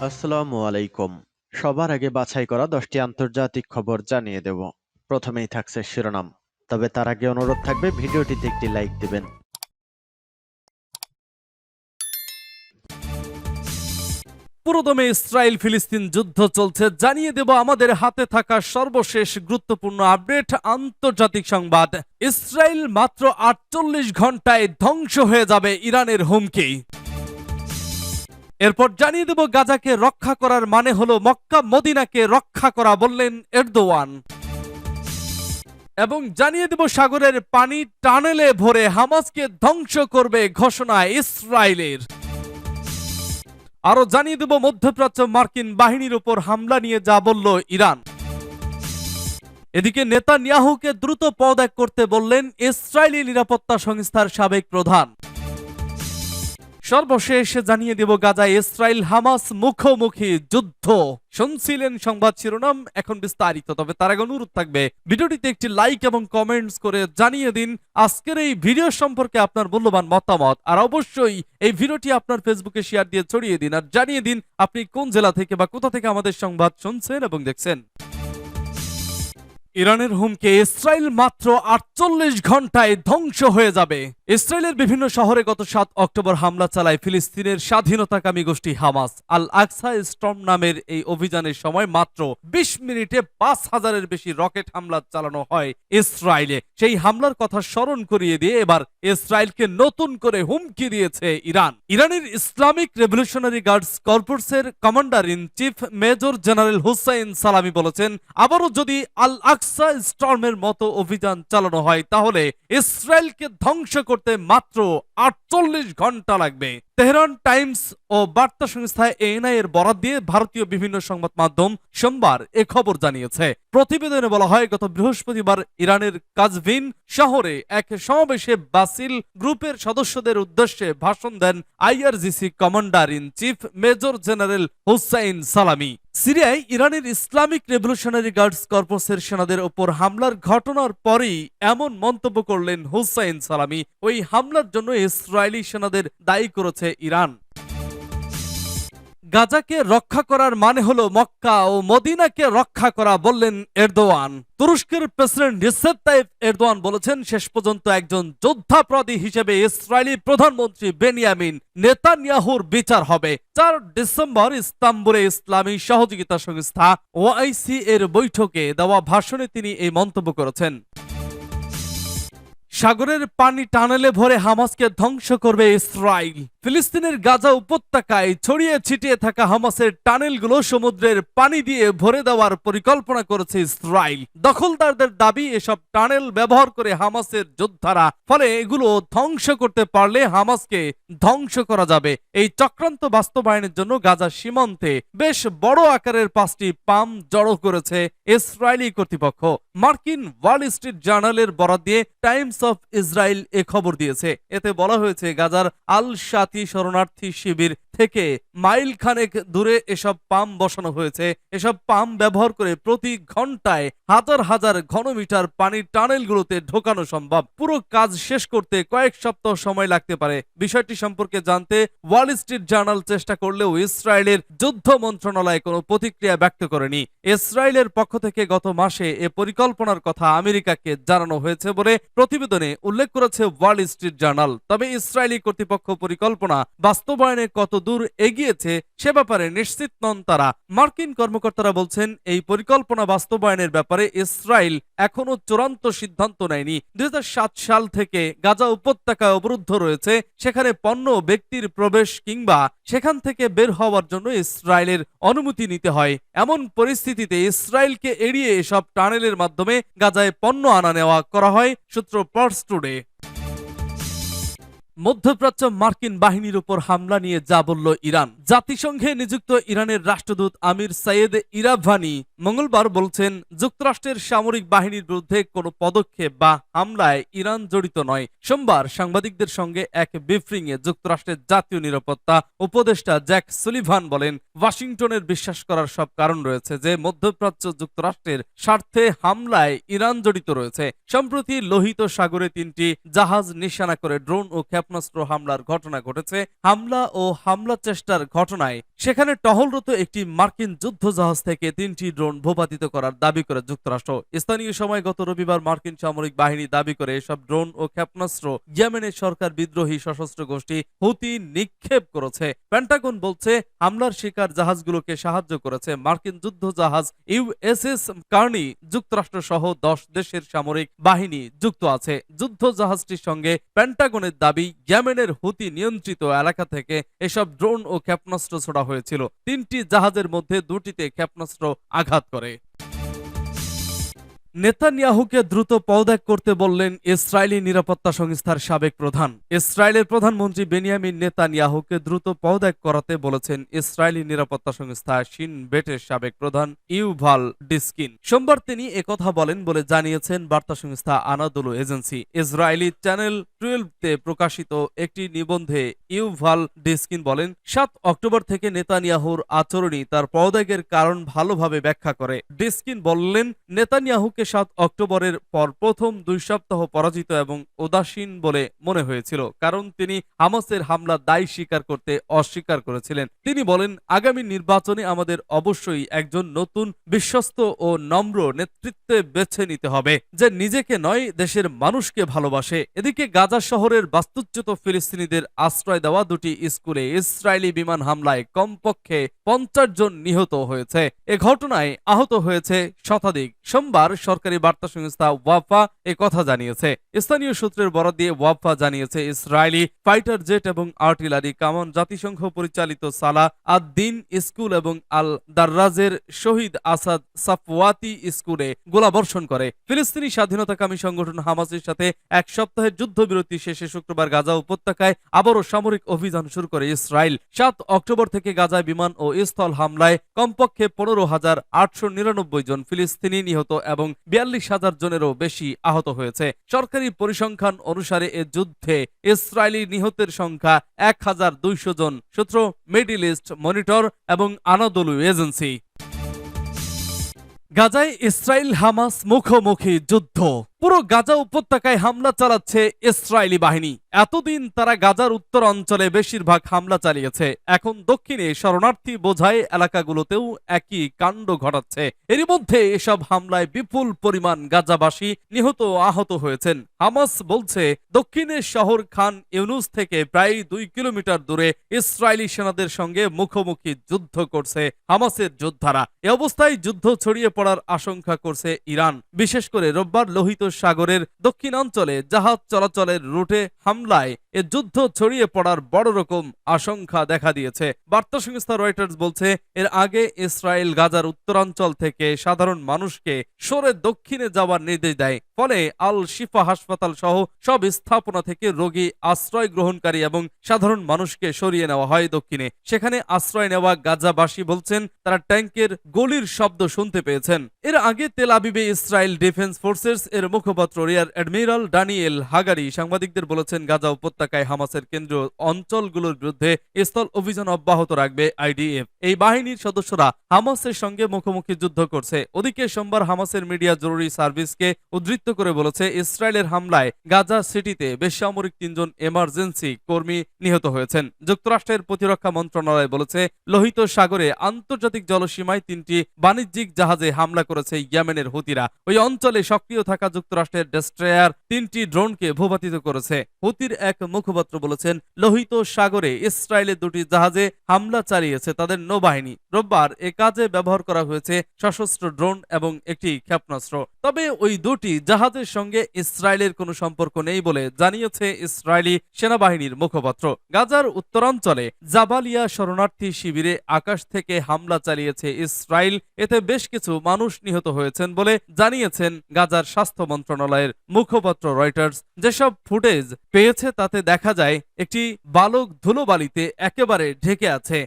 আসসালামু আলাইকুম। সবার আগে বাছাই করা 10টি আন্তর্জাতিক খবর জানিয়ে দেব। প্রথমেই থাকছে শিরোনাম। তবে তার আগে অনুরোধ থাকবে ভিডিওটিতে একটি লাইক দিবেন। পুরোদমে ইসরায়েল ফিলিস্তিন যুদ্ধ চলছে, জানিয়ে দেব আমাদের হাতে থাকা সর্বশেষ গুরুত্বপূর্ণ আপডেট আন্তর্জাতিক সংবাদ। ইসরায়েল মাত্র 48 ঘন্টায় ধ্বংস হয়ে যাবে, ইরানের হুমকি। এরপর জানিয়ে দেব গাজাকে রক্ষা করার মানে হলো মক্কা মদিনাকে রক্ষা করা, বললেন এরদোয়ান। এবং জানিয়ে দেব সাগরের পানি টানেলে ভরে হামাসকে ধ্বংস করবে ঘোষণা ইসরায়েলের। আরো জানিয়ে দেব মধ্যপ্রাচ্য মার্কিন বাহিনীর উপর হামলা নিয়ে যা বলল ইরান। এদিকে নেতানিয়াহুকে দ্রুত পদত্যাগ করতে বললেন ইসরায়েলি নিরাপত্তা সংস্থার সাবেক প্রধান। সর্বশেষ জানিয়ে দেব গাজায় ইসরায়েল হামাস মুখোমুখি যুদ্ধ। শুনছিলেন সংবাদ শিরোনাম, এখন বিস্তারিত। তবে তার আগে অনুরোধ থাকবে ভিডিওটিতে একটি লাইক এবং কমেন্টস করে জানিয়ে দিন আজকের এই ভিডিও সম্পর্কে আপনার মূল্যবান মতামত। আর অবশ্যই এই ভিডিওটি আপনার ফেসবুকে শেয়ার দিয়ে ছড়িয়ে দিন, আর জানিয়ে দিন আপনি কোন জেলা থেকে বা কোথা থেকে আমাদের সংবাদ শুনছেন এবং দেখছেন। ইরানের হুমকি, ইসরায়েল মাত্র 48 ঘন্টায় ধ্বংস হয়ে যাবে। ইসরায়েলের বিভিন্ন শহরে গত 7 অক্টোবর হামলা চালায় ফিলিস্তিনের স্বাধীনতাকামী গোষ্ঠী হামাস। আল আকসা স্টর্ম নামের এই অভিযানের সময় মাত্র 20 মিনিটে 5000-এর বেশি রকেট হামলা চালানো হয় ইসরায়েলে। সেই হামলার কথা স্মরণ করিয়ে দিয়ে এবার ইসরায়েলকে নতুন করে হুমকি দিয়েছে ইরান। ইরানের ইসলামিক রেভলিউশনারি গার্ডস কর্পসের commander in chief major general Hossein Salami বলেছেন, আবারও যদি আল আকসা স্টর্মের মতো অভিযান চালানো হয় তাহলে ইসরায়েলকে ধ্বংস করতে মাত্র 48 ঘন্টা লাগবে। তেহরান টাইমস ও বার্তা সংস্থা এএনআই এর বরাত দিয়ে ভারতীয় বিভিন্ন সংবাদ মাধ্যম সোমবার এ খবর জানিয়েছে। প্রতিবেদনে বলা হয়, গত বৃহস্পতিবার ইরানের কাজভিন শহরে এক সমাবেশে বাসিল গ্রুপের সদস্যদের উদ্দেশ্যে ভাষণ দেন IRGC commander in chief major general Hossein Salami. সিরিয়ায় ইরানের ইসলামিক রেভলিউশনারি গার্ডস কর্পসের সেনাদের ওপর হামলার ঘটনার পরেই এমন মন্তব্য করলেন হুসাইন সালামি। ওই হামলার জন্য ইসরায়েলি সেনাদের দায়ী করেছে ইরান। গাজাকে রক্ষা করার মানে হলো মক্কা ও মদিনাকে রক্ষা করা, বললেন এরদোয়ান। তুরস্কের প্রেসিডেন্ট রিসেপ তাইপ এরদোয়ান বলেছেন, শেষ পর্যন্ত একজন যোদ্ধাপরাধী হিসেবে ইসরায়েলি প্রধানমন্ত্রী বেনিয়ামিন নেতানিয়াহুর বিচার হবে। 4 ডিসেম্বর ইস্তাম্বুলে ইসলামী সহযোগিতা সংস্থা ওআইসি এর বৈঠকে দেওয়া ভাষণে তিনি এই মন্তব্য করেছেন। সাগরের পানি টানেলে ভরে হামাসকে ধ্বংস করবে ইসরায়েল। ফিলিস্তিনের গাজা উপত্যকায় ছড়িয়ে ছিটিয়ে থাকা হামাসের টানেলগুলো সমুদ্রের পানি দিয়ে ভরে দেওয়ার পরিকল্পনা করেছে ইসরায়েল। দখলদারদের দাবি, এসব টানেল ব্যবহার করে হামাসের যোদ্ধারা, ফলে এগুলো ধ্বংস করতে পারলে হামাসকে ধ্বংস করা যাবে। এই চক্রান্ত বাস্তবায়নের জন্য গাজা সীমান্তে বেশ বড় আকারের 5টি পাম্প জড়ো করেছে ইসরায়েলি কর্তৃপক্ষ। মার্কিন ওয়াল স্ট্রিট জার্নালের বরাত দিয়ে টাইমস অফ ইসরায়েল এ খবর দিয়েছে। এতে বলা হয়েছে, গাজার আল শাতি শরণার্থী শিবির থেকে মাইল খানেক দূরে এসব পাম্প বসানো হয়েছে। এসব পাম্প ব্যবহার করে প্রতি ঘন্টায় হাজার হাজার ঘনমিটার পানি টানেলগুলোতে ঢোকানো সম্ভব। পুরো কাজ শেষ করতে কয়েক সপ্তাহ সময় লাগতে পারে। বিষয়টি সম্পর্কে জানতে ওয়াল স্ট্রিট জার্নাল চেষ্টা করলেও ইসরায়েলের যুদ্ধ মন্ত্রণালয় কোনো প্রতিক্রিয়া ব্যক্ত করেনি। ইসরায়েলের পক্ষ থেকে গত মাসে এ পরিকল্পনার কথা আমেরিকাকে জানানো হয়েছে বলে প্রতিবেদনে উল্লেখ করেছে ওয়াল স্ট্রিট জার্নাল। তবে ইসরায়েলি কর্তৃপক্ষ পরিকল্পনা বাস্তবায়নে কত দূর এগিয়েছে সে ব্যাপারে নিশ্চিত নন তারা। মার্কিন কর্মকর্তারা বলছেন, এই পরিকল্পনা বাস্তবায়নের ব্যাপারে ইসরায়েল এখনো চূড়ান্ত সিদ্ধান্ত নেয়নি। 2007 সাল থেকে গাজা উপত্যকায় অবরুদ্ধ রয়েছে। সেখানে পণ্য, ব্যক্তির প্রবেশ কিংবা সেখান থেকে বের হওয়ার জন্য ইসরায়েলের অনুমতি নিতে হয়। এমন পরিস্থিতিতে ইসরায়েলকে এড়িয়ে এসব টানেলের মাধ্যমে গাজায় পণ্য আনা নেওয়া করা হয়, সূত্র পার্স টুডে। মধ্যপ্রাচ্য মার্কিন বাহিনীর উপর হামলা নিয়ে যা বলল ইরান। জাতিসংঘে নিযুক্ত ইরানের রাষ্ট্রদূত আমির সাইয়েদ ইরাভানি মঙ্গলবার বলছেন, যুক্তরাষ্ট্রের সামরিক বাহিনীর বিরুদ্ধে কোনো পদক্ষেপ বা হামলায় ইরান জড়িত নয়। সোমবার সাংবাদিকদের সঙ্গে এক ব্রিফিংয়ে যুক্তরাষ্ট্রের জাতীয় নিরাপত্তা উপদেষ্টা জ্যাক সুলিভান বলেন, ওয়াশিংটনের বিশ্বাস করার সব কারণ রয়েছে যে মধ্যপ্রাচ্য যুক্তরাষ্ট্রের স্বার্থে হামলায় ইরান জড়িত রয়েছে। সম্প্রতি লোহিত সাগরে 3টি জাহাজ নিশানা করে ড্রোন ও ক্ষেপণাস্ত্র হামলার ঘটনা ঘটেছে। হামলা ও হামলা চেষ্টার ঘটনায় সেখানে টহলরত একটি মার্কিন যুদ্ধজাহাজ থেকে 3টি ড্রোন ভূপাতিত করার দাবি করে যুক্তরাষ্ট্র। স্থানীয় সময় গত রবিবার মার্কিন সামরিক বাহিনী দাবি করে এসব ড্রোন ও ক্ষেপণাস্ত্র ইয়েমেনের সরকার বিদ্রোহী সশস্ত্র গোষ্ঠী হুতি নিক্ষেপ করেছে। পেন্টাগন বলছে হামলার শিকার জাহাজগুলোকে সাহায্য করেছে মার্কিন যুদ্ধজাহাজ ইউএসএস কার্নি। যুক্তরাষ্ট্র সহ 10 দেশের সামরিক বাহিনী যুক্ত আছে। যুদ্ধজাহাজটির সঙ্গে পেন্টাগনের দাবি ইয়েমেনের হুতি নিয়ন্ত্রিত এলাকা থেকে এসব ড্রোন ও ক্ষেপণাস্ত্র ছোড়া হয়েছিল। 3টি জাহাজের মধ্যে 2টিতে ক্ষেপণাস্ত্র আঘাত করে। নেতানিয়াহুকে দ্রুত পদত্যাগ করতে বললেন ইসরায়েলি নিরাপত্তা সংস্থার সাবেক প্রধান। ইসরায়েলের প্রধানমন্ত্রী বেনিয়ামিন নেতানিয়াহুকে দ্রুত পদত্যাগ করাতে বলেছেন ইসরায়েলি নিরাপত্তা সংস্থা শিন বেটের সাবেক প্রধান ইউভাল ডিস্কিন। সোমবার তিনি একথা বলেন বলে জানিয়েছেন বার্তা সংস্থা আনাদোলু এজেন্সি। ইসরায়েলি চ্যানেল 12-তে প্রকাশিত একটি নিবন্ধে ইউভাল ডিস্কিন বলেন, 7 অক্টোবর থেকে নেতানিয়াহুর আচরণই তার পদত্যাগের কারণ ভালোভাবে ব্যাখ্যা করে। ডিস্কিন বললেন, নেতানিয়াহুকে 7 অক্টোবরের পর প্রথম 2 সপ্তাহ পরাজিত এবং উদাসীন বলে মনে হয়েছিল, কারণ তিনি হামাসের হামলা দায় স্বীকার করতে অস্বীকার করেছিলেন। তিনি বলেন, আগামী নির্বাচনে আমাদের অবশ্যই একজন নতুন বিশ্বস্ত ও নম্র নেতৃত্বে বেছে নিতে হবে, যে নিজেকে নয় দেশের মানুষকে ভালোবাসে। এদিকে গাজা শহরের বাস্তুচ্যুত ফিলিস্তিনিদের আশ্রয় দেওয়া 2টি স্কুলে ইসরায়েলি বিমান হামলায় কমপক্ষে 50 জন নিহত হয়েছে। এ ঘটনায় আহত হয়েছে শতাধিক। সোমবার সরকারি বার্তা সংস্থা ওয়াফা কথা জানিয়েছে। স্থানীয় সূত্রের বরাত দিয়ে ওয়াফা জানিয়েছে, ইসরায়েলি ফাইটার জেট এবং আর্টিলারি কামান জাতিসংঘ পরিচালিত সালাহ আদ-দিন স্কুল এবং আল দাররাজের শহীদ আসাদ সাফওয়াতি স্কুলে গোলাবর্ষণ করে। ফিলিস্তিনি স্বাধীনতাকামী সংগঠন হামাসের সাথে 1 সপ্তাহের যুদ্ধবিরতি শেষে শুক্রবার গাজা উপত্যকায় আবারও সামরিক অভিযান শুরু করে ইসরায়েল। 7 অক্টোবর থেকে গাজায় বিমান ও স্থল হামলায় কমপক্ষে 15,899 জন ফিলিস্তিনি নিহত এবং 42,000 জনেরও বেশি আহত হয়েছে। সরকারি পরিসংখ্যান অনুসারে এ যুদ্ধে ইসরায়েলি নিহতের সংখ্যা 1,200 জন। সূত্র মিডল ইস্ট মনিটর এবং আনাদোলু এজেন্সি। গাজায় ইসরায়েল হামাস মুখোমুখি যুদ্ধ। পুরো গাজা উপত্যকায় হামলা চালাচ্ছে ইসরায়েলি বাহিনী। এতদিন তারা গাজার উত্তর অঞ্চলে বেশিরভাগ হামলা চালিয়েছে, এখন দক্ষিণে শরণার্থী বোঝাই এলাকাগুলোতেও একই কাণ্ড ঘটাচ্ছে। এরই মধ্যে এসব হামলায় বিপুল পরিমাণ গাজাবাসী নিহত আহত হয়েছেন। হামাস বলছে দক্ষিণের শহর খান ইউনুস থেকে প্রায় 2 কিলোমিটার দূরে ইসরায়েলি সেনাদের সঙ্গে মুখোমুখি যুদ্ধ করছে হামাসের যোদ্ধারা। এ অবস্থায় যুদ্ধ ছড়িয়ে পড়ার আশঙ্কা করছে ইরান। বিশেষ করে রোববার লোহিত সাগরের দক্ষিণাঞ্চলে জাহাজ চলাচলের রুটে হামলায় এ যুদ্ধ ছড়িয়ে পড়ার বড় রকম আশঙ্কা দেখা দিয়েছে। বার্তা সংস্থা রয়টার্স বলছে, এর আগে ইসরায়েল গাজার উত্তরাঞ্চল থেকে সাধারণ মানুষকে সরে দক্ষিণে যাওয়ার নির্দেশ দেয়। ফলে আল শিফা হাসপাতাল সহ সব স্থাপনা থেকে রোগী, আশ্রয় গ্রহণকারী এবং সাধারণ মানুষকে সরিয়ে নেওয়া হয় দক্ষিণে। সেখানে আশ্রয় নেওয়া গাজাবাসী বলছেন তারা ট্যাঙ্কের গুলির শব্দ শুনতে পেয়েছেন। এর আগে তেল আবিবে ইসরায়েল ডিফেন্স ফোর্সেস এর মুখপাত্র রিয়ার অ্যাডমিরাল ডানিয়েল হাগারি সাংবাদিকদের বলেছেন, গাজা উপত্যকায় হামাসের কেন্দ্রীয় অঞ্চলগুলোর বিরুদ্ধে স্থল অভিযান অব্যাহত রাখবে আইডিএফ। এই বাহিনীর সদস্যরা হামাসের সঙ্গে মুখোমুখি যুদ্ধ করছে। ওদিকে সোমবার হামাসের মিডিয়া জরুরি সার্ভিসকে উদ্ধৃত করে বলেছে, ইসরায়েলের হামলায় গাজা সিটিতে বেসামরিক 3 জন এমার্জেন্সি কর্মী নিহত হয়েছেন। যুক্তরাষ্ট্রের প্রতিরক্ষা মন্ত্রণালয় বলেছে, লোহিত সাগরে আন্তর্জাতিক জলসীমায় 3টি বাণিজ্যিক জাহাজে হামলা করেছে ইয়েমেনের হুতিরা। ওই অঞ্চলে সক্রিয় থাকা যুক্তরাষ্ট্রের ডেস্ট্রয়ার 3টি ড্রোনকে ভূপাতিত করেছে। হুতির এক মুখপাত্র বলেছেন, লোহিত সাগরে ইসরায়েলের 2টি জাহাজে হামলা চালিয়েছে তাদের নৌবাহিনী। রোববার এ কাজে ব্যবহার করা হয়েছে সশস্ত্র ড্রোন এবং একটি ক্ষেপণাস্ত্র। তবে ওই 2টি জাহাজের সঙ্গে ইসরায়েলের কোনো সম্পর্ক নেই বলে জানিয়েছে ইসরায়েলি সেনাবাহিনীর মুখপাত্র। গাজার উত্তরাঞ্চলে জাবালিয়া শরণার্থী শিবিরে আকাশ থেকে হামলা চালিয়েছে ইসরায়েল। এতে বেশ কিছু মানুষ নিহত হয়েছেন বলে জানিয়েছেন গাজার স্বাস্থ্য মন্ত্রণালয়ের মুখপাত্র রয়টার্স। যেসব ফুটেজ পেয়েছে তাতে দেখা যায় একটি বালক ধুলোবালিতে একেবারে ঢেকে আছে।